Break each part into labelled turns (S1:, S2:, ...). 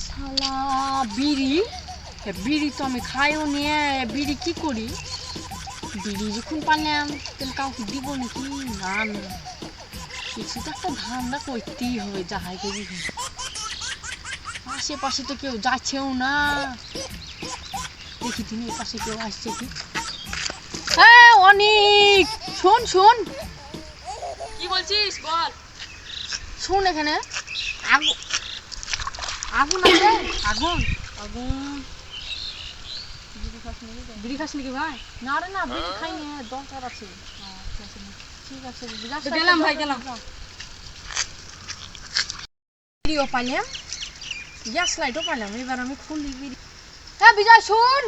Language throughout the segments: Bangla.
S1: শালা বিড়ি বিড়ি তো আমি খাইও নিয়ে বিড়ি কি করি বিড়ি যখন পারলাম তাহলে কাউকে দিব নাকি না না কিছু তো একটা ধান্দা করতেই হবে যাহাই করি আশেপাশে তো কেউ যাচ্ছেও না দেখি তুমি এই পাশে কেউ আসছে কি হ্যাঁ অনেক শোন শোন
S2: কি বলছিস বল
S1: শোন এখানে আগুন আগুন আছে আগুন আগুন বিড়ি খাস নাকি ভাই না রে না বিড়ি খাইনি দরকার আছে ঠিক আছে
S2: গেলাম ভাই গেলাম
S1: বিড়িও পাইলাম গ্যাস লাইটও পাইলাম এবার আমি খুলি বিড়ি হ্যাঁ বিজয় শুন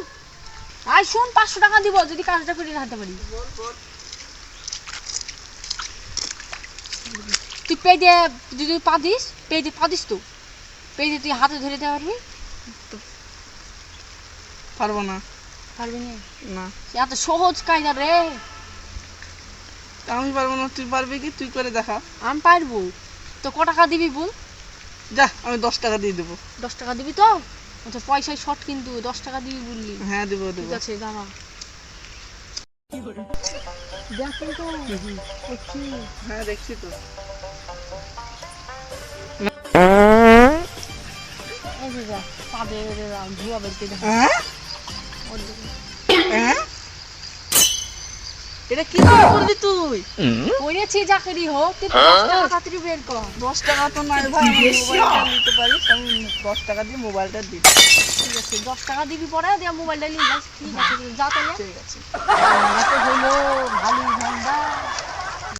S1: আয় শুন 500 টাকা দিব যদি কাজটা করে রাখতে পারি তুই পে দিয়ে যদি পাদিস পে দিয়ে পাদিস তো পে দিয়ে তুই হাতে ধরে দিতে পারবি
S2: পারবো না
S1: পারবি না
S2: না
S1: এত সহজ কায়দা রে
S2: আমি পারবো না তুই পারবি কি তুই করে দেখা
S1: আমি পারবো তো ক টাকা দিবি বল
S2: যা আমি 10 টাকা দিয়ে দেবো
S1: 10 টাকা দিবি তো আচ্ছা পয়সায় শর্ট কিন্তু 10 টাকা দিবি বললি
S2: হ্যাঁ দেবো দেবো
S1: ঠিক আছে দাঁড়া দেখ কিন্তু দেখছি
S2: হ্যাঁ দেখছি তো
S1: এই যে যা পাবে ধোয়া বেরতে দেখা
S2: এটা কি করলি তুই
S1: করেছি চাকরি হোক তুই 10 টাকা তাড়াতাড়ি বের কর
S2: 10 টাকা তো নাই ভাই মোবাইলটা নিতে পারিস আমি 10 টাকা দিয়ে মোবাইলটা দিই
S1: ঠিক আছে 10 টাকা দিবি পরে দিয়ে মোবাইলটা নিয়ে যাস ঠিক আছে যা তাহলে
S2: ঠিক আছে
S1: তো হলো ভালো ধান্দা